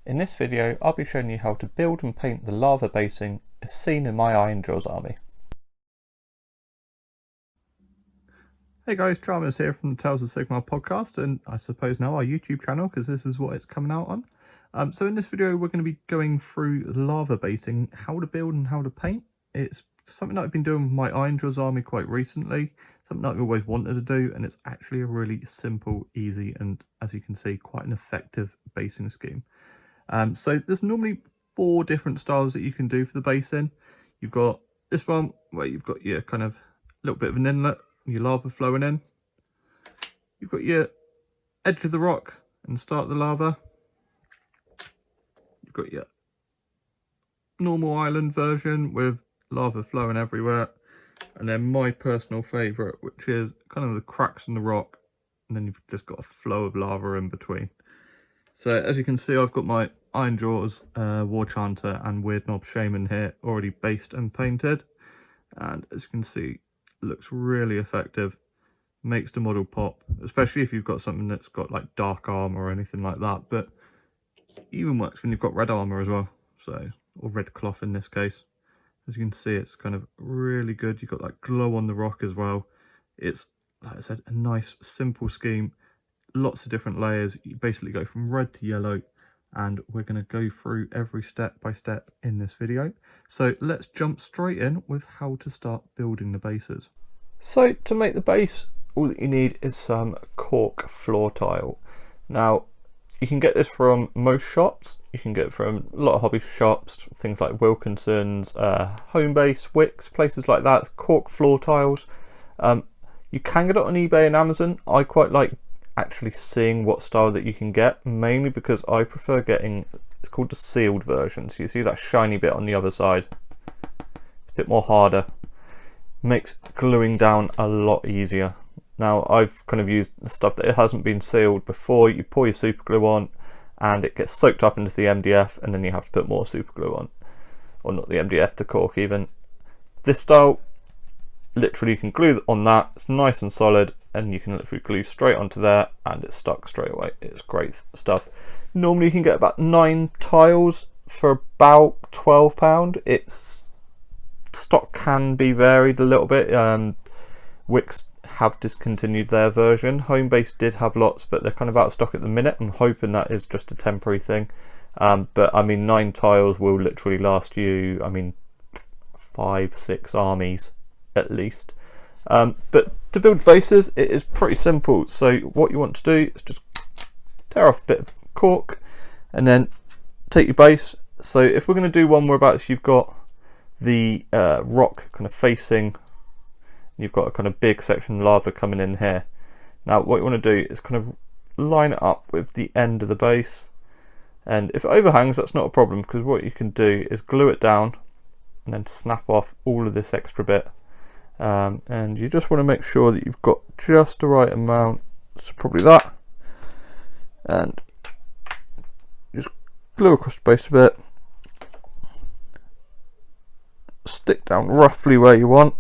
In this video, I'll be showing you how to build and paint the lava basing as seen in my Ironjawz army. Hey guys, Chalmers here from the Tales of Sigmar podcast, and I suppose now our YouTube channel, because this is what it's coming out on. So in this video, we're going to be going through lava basing, how to build and how to paint. It's something that I've been doing with my Ironjawz army quite recently, something that I've always wanted to do, and it's actually a really simple, easy, and as you can see, quite an effective basing scheme. So there's normally 4 different styles that you can do for the basing. You've got this one where you've got your kind of little bit of an inlet, your lava flowing in. You've got your edge of the rock and start the lava. You've got your normal island version with lava flowing everywhere. And then my personal favourite, which is kind of the cracks in the rock, and then you've just got a flow of lava in between. So as you can see, I've got my Ironjawz, War Chanter and Weird Knob Shaman here already based and painted. And as you can see, it looks really effective. Makes the model pop, especially if you've got something that's got like dark armor or anything like that. But even works when you've got red armor as well, so, or red cloth in this case. As you can see, it's kind of really good. You've got that glow on the rock as well. It's, like I said, a nice simple scheme. Lots of different layers. You basically go from red to yellow, and we're going to go through every step by step in this video. So let's jump straight in with how to start building the bases. So to make the base, all that you need is some cork floor tile. Now you can get this from most shops. You can get it from a lot of hobby shops, things like Wilkinson's, Homebase, Wix, places like that. It's cork floor tiles. You can get it on eBay and Amazon. I quite like actually seeing what style that you can get, mainly because I prefer getting, it's called the sealed version, so you see that shiny bit on the other side. It's a bit more harder, makes gluing down a lot easier. Now I've kind of used stuff that it hasn't been sealed before. You pour your super glue on and it gets soaked up into the MDF, and then you have to put more super glue on, or not the MDF, the cork even. This style, literally you can glue on that, it's nice and solid, and you can literally glue straight onto there and it's stuck straight away. It's great stuff. Normally you can get about 9 tiles for about £12. Its stock can be varied a little bit. Wix have discontinued their version. Homebase did have lots, but they're kind of out of stock at the minute. I'm hoping that is just a temporary thing. But I mean, 9 tiles will literally last you, I mean, 5-6 armies at least. But to build bases, it is pretty simple. So what you want to do is just tear off a bit of cork and then take your base. So if we're going to do one whereabouts you've got the rock kind of facing, you've got a kind of big section of lava coming in here. Now what you want to do is kind of line it up with the end of the base, and if it overhangs, that's not a problem, because what you can do is glue it down and then snap off all of this extra bit. And you just want to make sure that you've got just the right amount, so probably that, and just glue across the base a bit, stick down roughly where you want,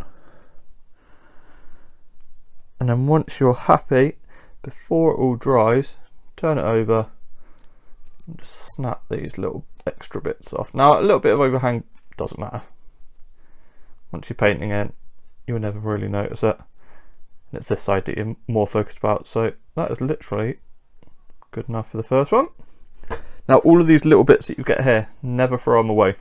and then once you're happy, before it all dries, turn it over and just snap these little extra bits off. Now a little bit of overhang doesn't matter. Once you're painting it, you will never really notice it, and it's this side that you're more focused about. So that is literally good enough for the first one. Now all of these little bits that you get here, never throw them away.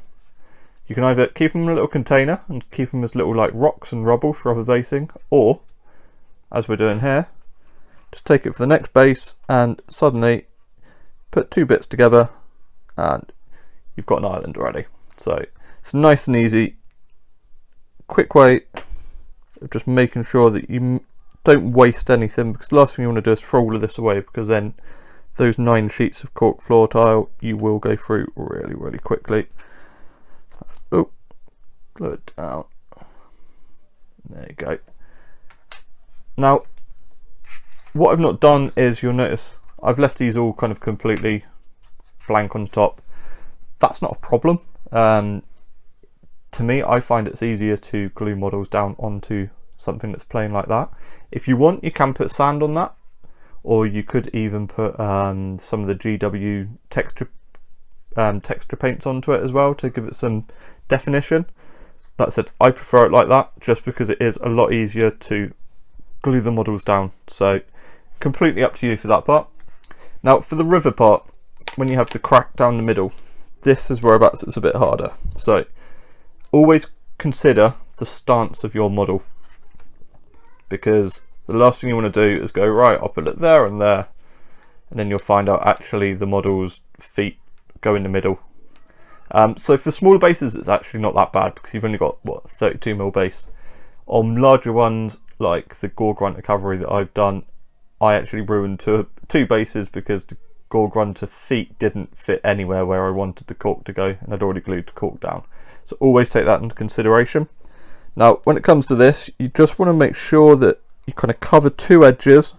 You can either keep them in a little container and keep them as little like rocks and rubble for other basing, or as we're doing here, just take it for the next base and suddenly put 2 bits together and you've got an island already. So it's nice and easy, quick way of just making sure that you don't waste anything, because the last thing you want to do is throw all of this away, because then those 9 sheets of cork floor tile you will go through really quickly. Oh, glue it down. There you go. Now what I've not done is, you'll notice I've left these all kind of completely blank on the top. That's not a problem. To me, I find it's easier to glue models down onto something that's plain like that. If you want, you can put sand on that, or you could even put some of the GW texture texture paints onto it as well to give it some definition. Like I said, I prefer it like that just because it is a lot easier to glue the models down. So completely up to you for that part. Now for the river part, when you have the crack down the middle, this is whereabouts it's a bit harder. So always consider the stance of your model, because the last thing you want to do is go, right, I'll put it there and there, and then you'll find out actually the model's feet go in the middle. So for smaller bases it's actually not that bad because you've only got, what, 32mm base. On larger ones like the Gore Grunter cavalry that I've done, I actually ruined two bases because the Gore Grunter feet didn't fit anywhere where I wanted the cork to go, and I'd already glued the cork down. So always take that into consideration. Now when it comes to this, you just want to make sure that you kind of cover two edges,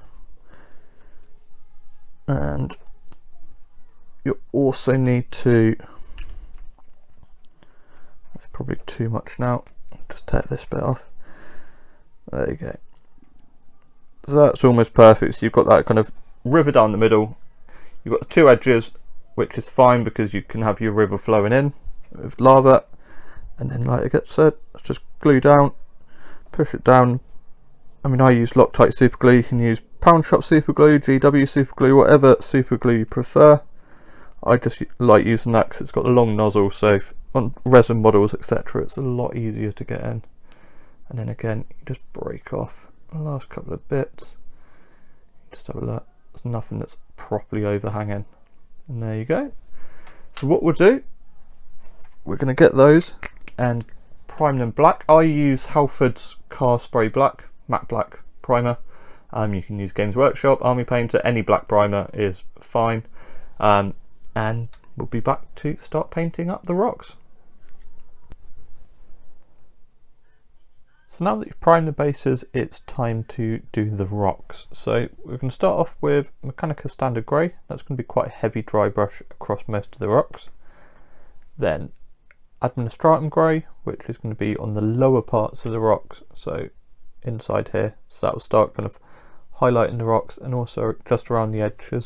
and you also need to, that's probably too much now, just take this bit off. There you go. So that's almost perfect. So you've got that kind of river down the middle. You've got the two edges, which is fine because you can have your river flowing in with lava. And then, like I said, let's just glue down, push it down. I mean, I use Loctite super glue. You can use Pound Shop super glue, GW super glue, whatever super glue you prefer. I just like using that because it's got a long nozzle, so on resin models, etc., it's a lot easier to get in. And then again, you just break off the last couple of bits. Just have a look. There's nothing that's properly overhanging. And there you go. So what we'll do, we're going to get those and prime them black. I use Halford's Car Spray Black, matte black primer. You can use Games Workshop, Army Painter, any black primer is fine. And we'll be back to start painting up the rocks. So now that you've primed the bases, it's time to do the rocks. So we're going to start off with Mechanicus Standard Grey. That's going to be quite a heavy dry brush across most of the rocks. Then Administratum Grey, which is going to be on the lower parts of the rocks, so inside here. So that will start kind of highlighting the rocks and also just around the edges.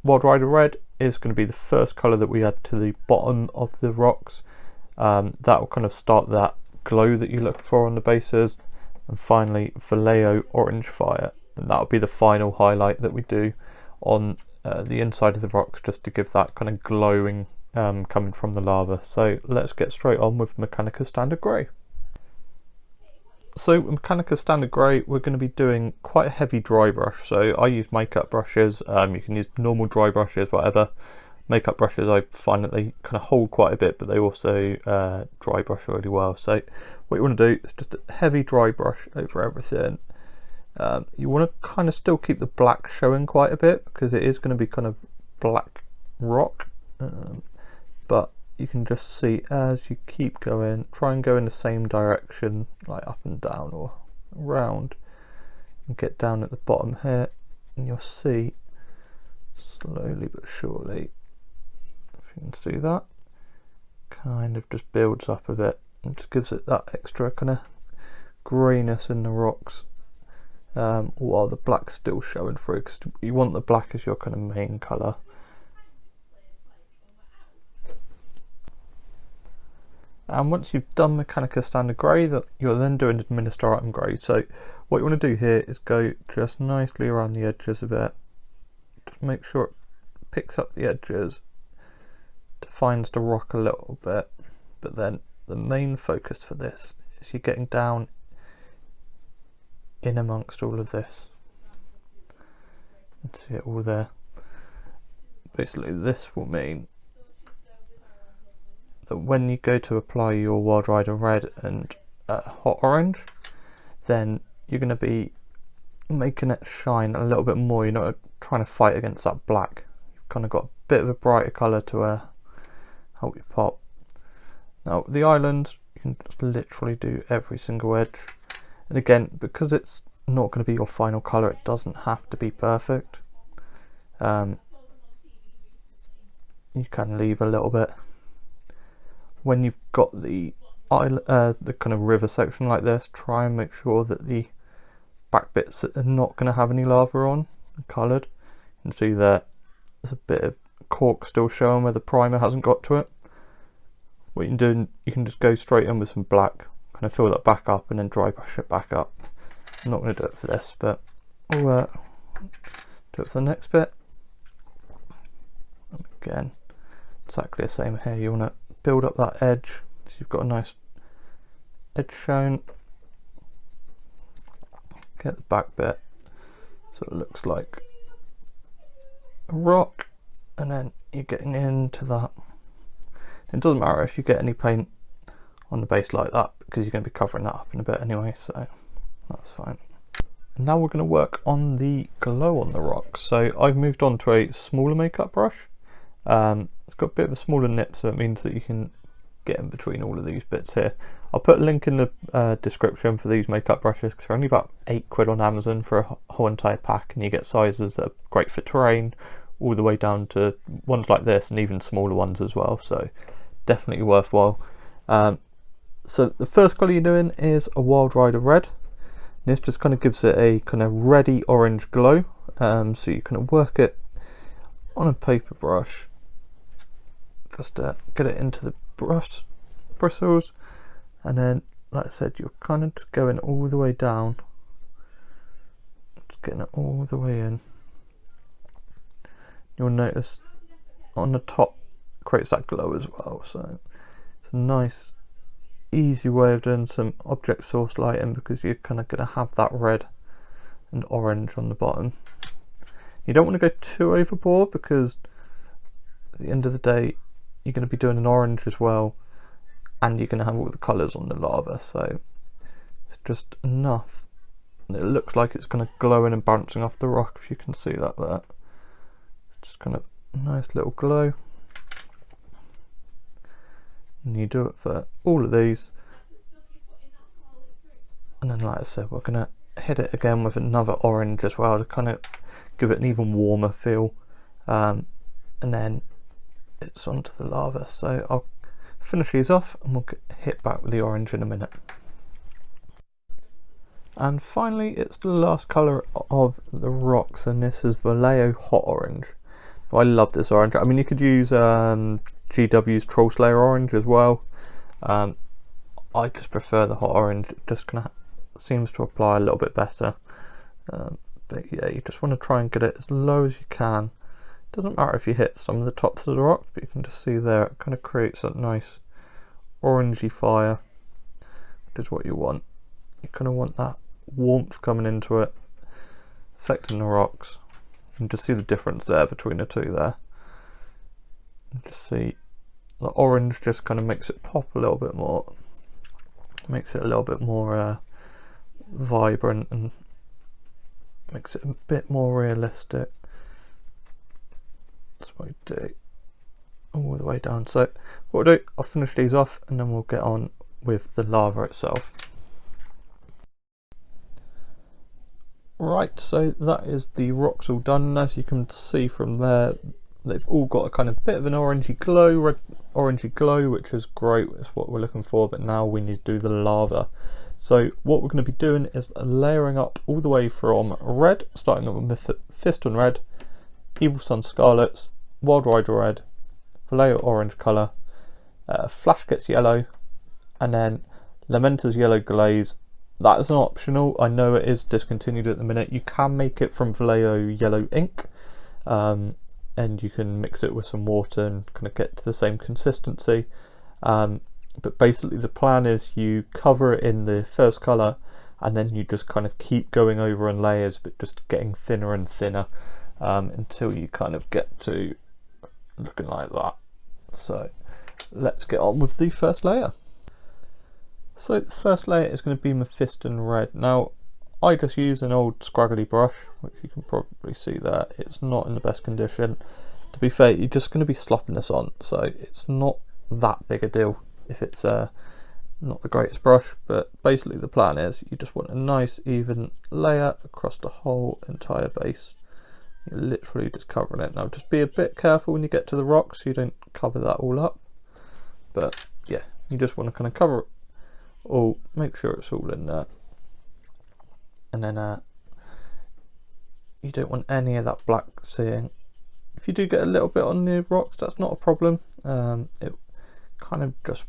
Wild Rider Red is going to be the first colour that we add to the bottom of the rocks. That will kind of start that glow that you look for on the bases. And finally Vallejo Orange Fire, and that will be the final highlight that we do on the inside of the rocks, just to give that kind of glowing coming from the lava. So let's get straight on with Mechanicus Standard Grey. So Mechanicus Standard Grey, we're going to be doing quite a heavy dry brush. So I use makeup brushes, you can use normal dry brushes, whatever. Makeup brushes, I find that they kind of hold quite a bit, but they also dry brush really well. So what you want to do is just a heavy dry brush over everything. You want to kind of still keep the black showing quite a bit because it is going to be kind of black rock, but you can just see as you keep going, try and go in the same direction, like up and down or around, and get down at the bottom here, and you'll see slowly but surely, if you can see that, kind of just builds up a bit and just gives it that extra kind of greyness in the rocks, while the black's still showing through, because you want the black as your kind of main colour. And once you've done Mechanicus Standard Grey, that you're then doing Administratum Grey. So what you want to do here is go just nicely around the edges of it. Just make sure it picks up the edges, defines the rock a little bit. But then the main focus for this is you're getting down in amongst all of this. And see it all there. Basically this will mean that when you go to apply your Wild Rider Red and Hot Orange, then you're going to be making it shine a little bit more. You're not trying to fight against that black. You've kind of got a bit of a brighter colour to help you pop. Now the islands, you can just literally do every single edge. And again, because it's not going to be your final colour, it doesn't have to be perfect. You can leave a little bit. When you've got the kind of river section like this, try and make sure that the back bits that are not going to have any lava on are coloured. You can see there's a bit of cork still showing where the primer hasn't got to it. What you can do, you can just go straight in with some black, kind of fill that back up and then dry brush it back up. I'm not going to do it for this, but I'll do it for the next bit. Again, exactly the same here. You want to build up that edge so you've got a nice edge shown. Get the back bit so it looks like a rock, and then you're getting into that. It doesn't matter if you get any paint on the base like that, because you're going to be covering that up in a bit anyway, so that's fine. Now we're going to work on the glow on the rock. So I've moved on to a smaller makeup brush. It's got a bit of a smaller nip, so it means that you can get in between all of these bits here. I'll put a link in the description for these makeup brushes, because they're only about £8 on Amazon for a whole entire pack, and you get sizes that are great for terrain, all the way down to ones like this and even smaller ones as well, so definitely worthwhile. So the first colour you're doing is a Wild Rider Red. This just kind of gives it a kind of reddy orange glow. So you kind of work it on a paper brush, just get it into the brush bristles, and then, like I said, you're kind of just going all the way down, just getting it all the way in. You'll notice on the top creates that glow as well, so it's a nice easy way of doing some object source lighting, because you're kind of going to have that red and orange on the bottom. You don't want to go too overboard, because at the end of the day you're going to be doing an orange as well, and you're going to have all the colours on the lava, so it's just enough. And it looks like it's kind of glowing and bouncing off the rock, if you can see that there. Just kind of nice little glow. And you do it for all of these, and then, like I said, we're going to hit it again with another orange as well to kind of give it an even warmer feel, and then it's onto the lava. So I'll finish these off and we'll hit back with the orange in a minute. And finally, it's the last colour of the rocks, and this is Vallejo Hot Orange. I love this orange. I mean, you could use GW's Troll Slayer orange as well. I just prefer the hot orange. It just kind of seems to apply a little bit better. But yeah, you just want to try and get it as low as you can. It doesn't matter if you hit some of the tops of the rocks, but you can just see there it kind of creates that nice orangey fire, which is what you want. You kind of want that warmth coming into it, affecting the rocks. You can just see the difference there between the two there. And just see the orange just kind of makes it pop a little bit more, makes it a little bit more vibrant, and makes it a bit more realistic. That's what we do all the way down. So what we'll do, I'll finish these off and then we'll get on with the lava itself. Right, so that is the rocks all done. As you can see from there, they've all got a kind of bit of an orangey glow, red orangey glow, which is great. It's what we're looking for, but now we need to do the lava. So what we're going to be doing is layering up all the way from red, starting with Mephiston Red, Evil Sunz Scarlet, Wild Rider Red, Vallejo orange colour, Flash Gitz yellow, and then Lamenters yellow glaze. That is an optional. I know it is discontinued at the minute. You can make it from Vallejo yellow ink, and you can mix it with some water and kind of get to the same consistency. But basically the plan is you cover it in the first colour, and then you just kind of keep going over in layers, but just getting thinner and thinner until you kind of get to looking like that. So let's get on with the first layer. So the first layer is going to be Mephiston Red. Now I just use an old scraggly brush, which you can probably see there. It's not in the best condition. To be fair, you're just going to be slopping this on, so it's not that big a deal if it's not the greatest brush. But basically the plan is you just want a nice even layer across the whole entire base. You're literally just covering it. Now just be a bit careful when you get to the rocks so you don't cover that all up. But yeah, you just want to kind of cover it all, make sure it's all in there. And then you don't want any of that black seeing. if you do get a little bit on the rocks, that's not a problem. It kind of just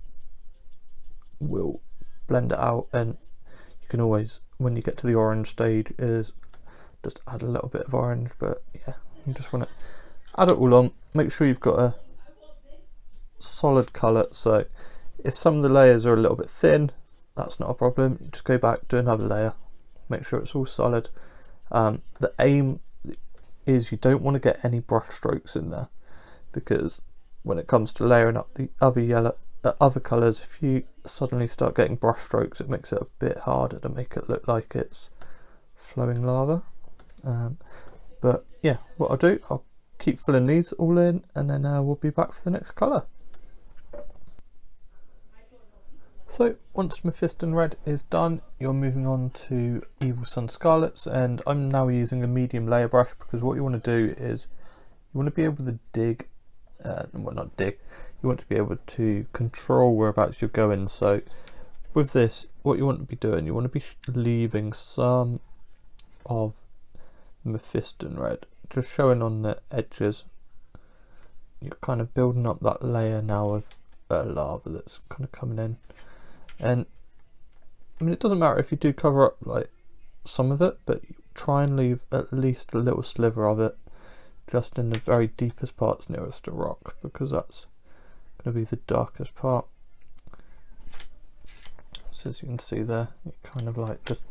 will blend it out, and you can always, when you get to the orange stage, is just add a little bit of orange. But yeah, you just want to add it all on. Make sure you've got a solid colour, so if some of the layers are a little bit thin, that's not a problem. You just go back, do another layer, make sure it's all solid. The aim is you don't want to get any brush strokes in there, because when it comes to layering up the other colours, if you suddenly start getting brush strokes, it makes it a bit harder to make it look like it's flowing lava. But yeah, what I'll do, I'll keep filling these all in, and then we'll be back for the next colour. So once Mephiston Red is done, you're moving on to Evil Sunz Scarlets, and I'm now using a medium layer brush, because what you want to do is you want to be able to dig, well, not dig, you want to be able to control whereabouts you're going. So with this, what you want to be doing, you want to be leaving some of Mephiston Red just showing on the edges. You're kind of building up that layer now of lava that's kind of coming in. And I mean, it doesn't matter if you do cover up like some of it, but try and leave at least a little sliver of it just in the very deepest parts nearest to rock, because that's going to be the darkest part. So as you can see there, you kind of like just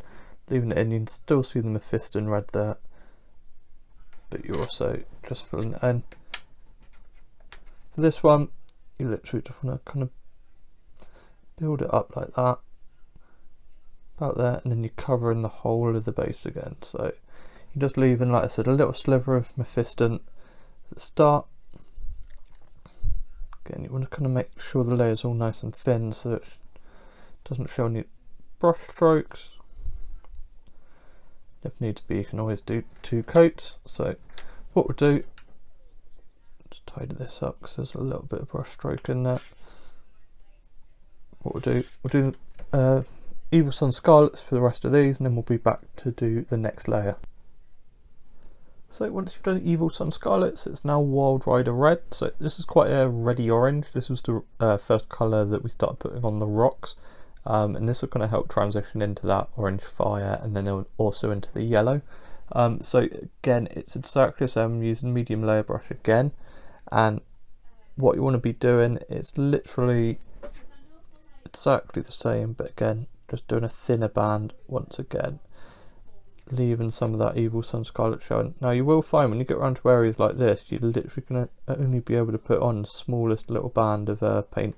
leaving it in. You can still see the Mephiston Red there, but you also just filling it in. For this one, you literally just want to kind of build it up like that, about there, and then you cover in the whole of the base again. So you're just leaving, like I said, a little sliver of Mephiston at the start. Again, you want to kind of make sure the layer's all nice and thin, so it doesn't show any brush strokes. If needs be, you can always do 2 coats. So what we'll do, just tidy this up because there's a little bit of brush stroke in there. What we'll do Evil Sunz Scarlets for the rest of these, and then we'll be back to do the next layer. So once you've done Evil Sunz Scarlets, it's now Wild Rider Red. So this is quite a reddy orange. This was the first colour that we started putting on the rocks, and this will kind of help transition into that orange fire, and then also into the yellow. So again, it's exactly the same. I'm using medium layer brush again, and what you want to be doing is literally exactly the same, but again, just doing a thinner band once again, leaving some of that Evil Sunz Scarlet showing. Now you will find when you get around to areas like this, you're literally going to only be able to put on the smallest little band of paint,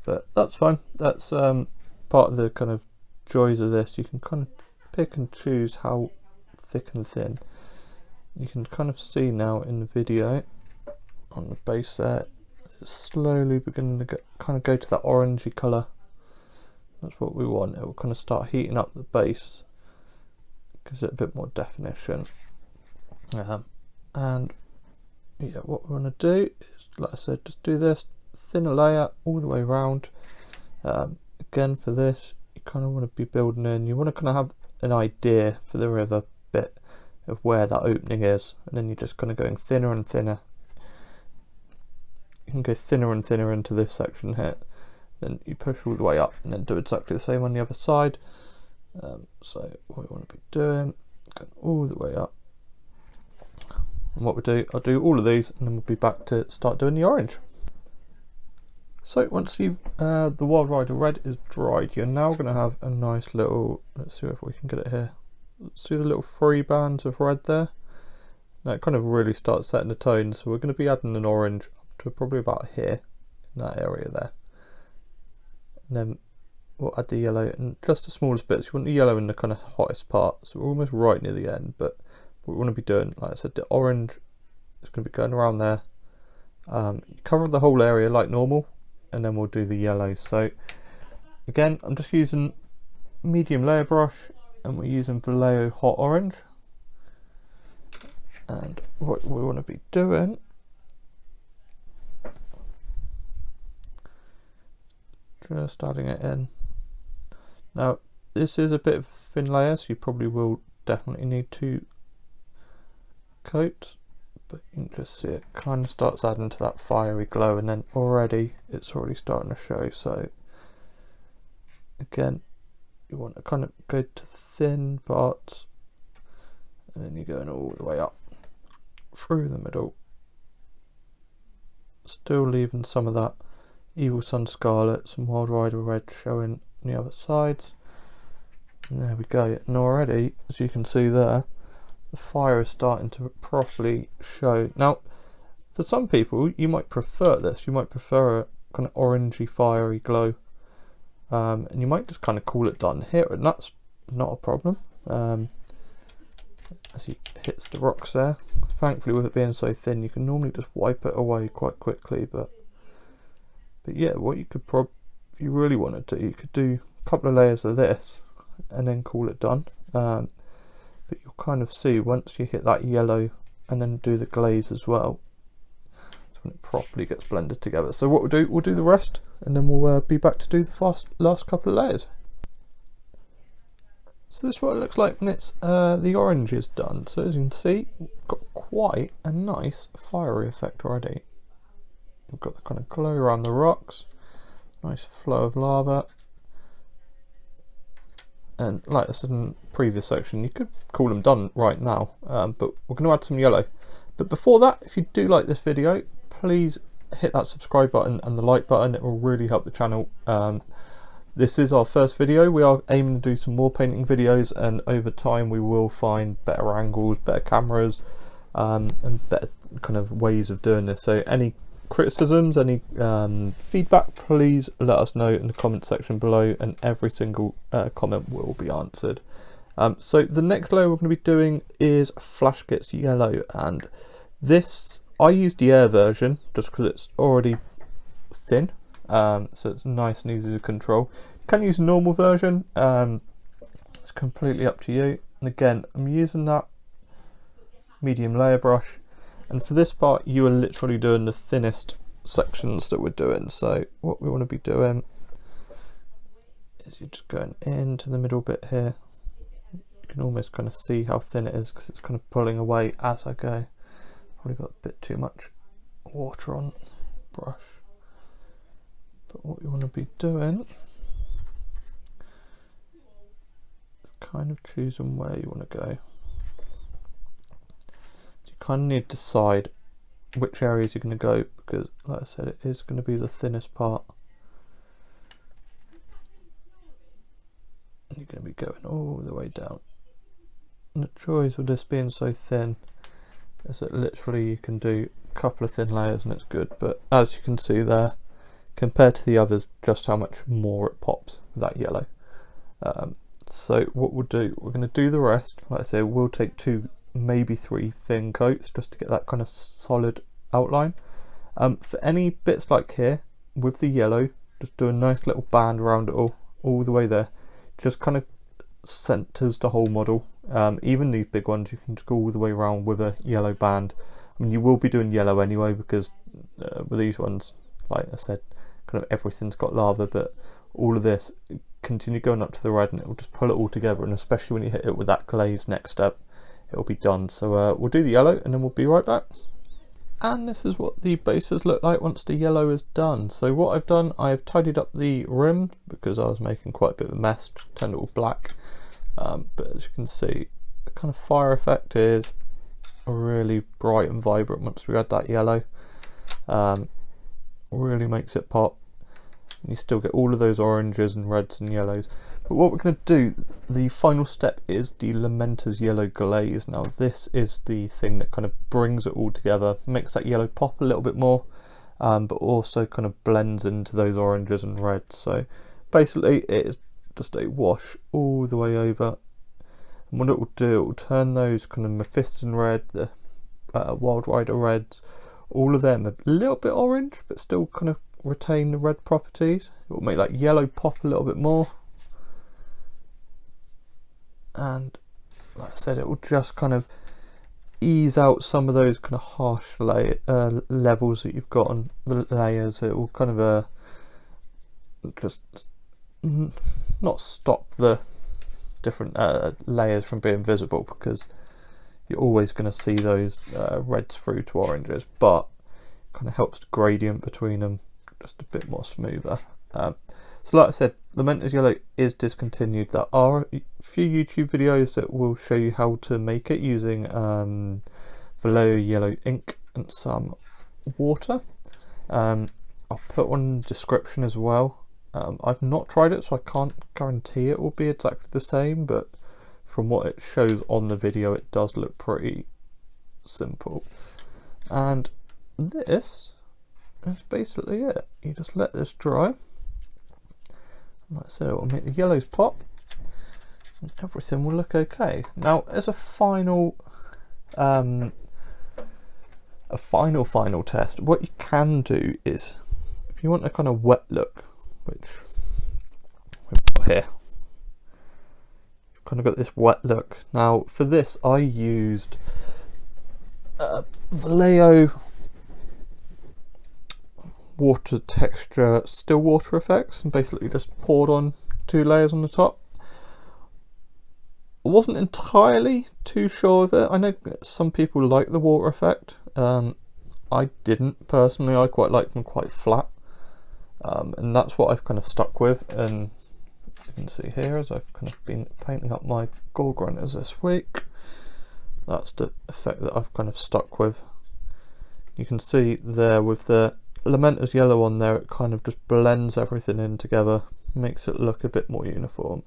but that's fine. That's part of the kind of joys of this. You can kind of pick and choose how thick and thin. You can kind of see now in the video on the base there, it's slowly beginning to kind of go to that orangey colour. That's what we want. It will kind of start heating up the base, gives it a bit more definition. And yeah, what we want to do is, like I said, just do this thinner layer all the way around. Again, for this, you kind of want to be building in, you want to kind of have an idea for the river bit of where that opening is, and then you're just kind of going thinner and thinner. You can go thinner and thinner into this section here, then you push all the way up, and then do exactly the same on the other side. So what we want to be doing, going all the way up, and what we do, I'll do all of these, and then we'll be back to start doing the orange. So once you've the Wild Rider Red is dried, you're now going to have a nice little, let's see if we can get it here, see the little 3 bands of red there. Now it kind of really starts setting the tone, so we're going to be adding an orange up to probably about here, in that area there, and then we'll add the yellow, and just the smallest bits. You want the yellow in the kind of hottest part, so we're almost right near the end. But what we want to be doing, like I said, the orange is going to be going around there. Cover the whole area like normal, and then we'll do the yellow. So again, I'm just using medium layer brush, and we're using Vallejo hot orange. And what we want to be doing, just adding it in. Now this is a bit of a thin layer, so you probably will definitely need 2 coats, but you can just see it kind of starts adding to that fiery glow, and then it's already starting to show. So again, you want to kind of go to the thin parts, and then you're going all the way up through the middle, still leaving some of that Evil Sunz Scarlet, some Wild Rider Red showing on the other sides. And there we go. And already, as you can see there, the fire is starting to properly show. Now, for some people, you might prefer this. You might prefer a kind of orangey, fiery glow. And you might just kind of call it done here, and that's not a problem. As he hits the rocks there. Thankfully, with it being so thin, you can normally just wipe it away quite quickly. But yeah, what you could if you really wanted to, you could do a couple of layers of this and then call it done. But you'll kind of see once you hit that yellow and then do the glaze as well, that's when it properly gets blended together. So what we'll do the rest, and then we'll be back to do the last couple of layers. So this is what it looks like when it's the orange is done. So as you can see, we've got quite a nice fiery effect already. We've got the kind of glow around the rocks, nice flow of lava. And like I said in the previous section, you could call them done right now, but we're going to add some yellow. But before that, if you do like this video, please hit that subscribe button and the like button. It will really help the channel. This is our first video. We are aiming to do some more painting videos, and over time we will find better angles, better cameras, and better kind of ways of doing this. So any criticisms, any feedback, please let us know in the comment section below, and every single comment will be answered. So the next layer we're going to be doing is Flash Gitz Yellow, and this, I used the air version just because it's already thin, so it's nice and easy to control. You can use a normal version, it's completely up to you. And again, I'm using that medium layer brush, and for this part you are literally doing the thinnest sections that we're doing. So what we want to be doing is you're just going into the middle bit here. You can almost kind of see how thin it is because it's kind of pulling away as I go. Probably got a bit too much water on the brush. But what you want to be doing is kind of choosing where you want to go. You kind of need to decide which areas you're going to go, because like I said, it is going to be the thinnest part. And you're going to be going all the way down. And the joys of this being so thin is that literally you can do a couple of thin layers and it's good. But as you can see there, compared to the others, just how much more it pops with that yellow. So what we'll do, we're going to do the rest. Like I say, we'll take 2, maybe 3 thin coats just to get that kind of solid outline. For any bits like here with the yellow, just do a nice little band around it all the way there. Just kind of centers the whole model. Even these big ones, you can just go all the way around with a yellow band. I mean, you will be doing yellow anyway, because with these ones, like I said, kind of everything's got lava, but all of this, continue going up to the red and it will just pull it all together. And especially when you hit it with that glaze next step, it will be done. So we'll do the yellow and then we'll be right back. And this is what the bases look like once the yellow is done. So what I've done, I've tidied up the rim because I was making quite a bit of a mess, turned it all black. But as you can see, the kind of fire effect is really bright and vibrant once we add that yellow. Really makes it pop. And you still get all of those oranges and reds and yellows. But what we're going to do, the final step, is the Lamenters yellow glaze. Now this is the thing that kind of brings it all together, makes that yellow pop a little bit more, but also kind of blends into those oranges and reds. So basically it is just a wash all the way over. And what it will do, it will turn those kind of Mephiston Red, the Wild Rider Reds, all of them a little bit orange, but still kind of retain the red properties. It will make that yellow pop a little bit more. And like I said, it will just kind of ease out some of those kind of harsh levels that you've got on the layers. It will kind of just not stop the different layers from being visible, because you're always going to see those reds through to oranges, but kind of helps the gradient between them just a bit more smoother. So like I said, Lamenters Yellow is discontinued. There are a few YouTube videos that will show you how to make it using Vallejo yellow ink and some water. I'll put one in the description as well. I've not tried it, so I can't guarantee it will be exactly the same, but from what it shows on the video, it does look pretty simple. And this is basically it. You just let this dry. Like I said, it will make the yellows pop and everything will look okay. Now, as a final test, what you can do is, if you want a kind of wet look, which we've got here, you've kind of got this wet look. Now, for this, I used Vallejo water texture still water effects, and basically just poured on 2 layers on the top. I wasn't entirely too sure of it. I know some people like the water effect. I didn't personally. I quite like them quite flat, and that's what I've kind of stuck with. And you can see here, as I've kind of been painting up my Gorg runners this week, that's the effect that I've kind of stuck with. You can see there with the Lamenters Yellow on there, it kind of just blends everything in together, makes it look a bit more uniform.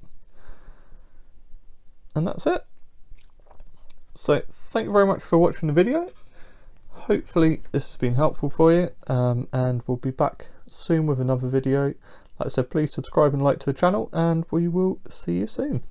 And that's it. So thank you very much for watching the video. Hopefully this has been helpful for you, and we'll be back soon with another video. Like I said, please subscribe and like to the channel, and we will see you soon.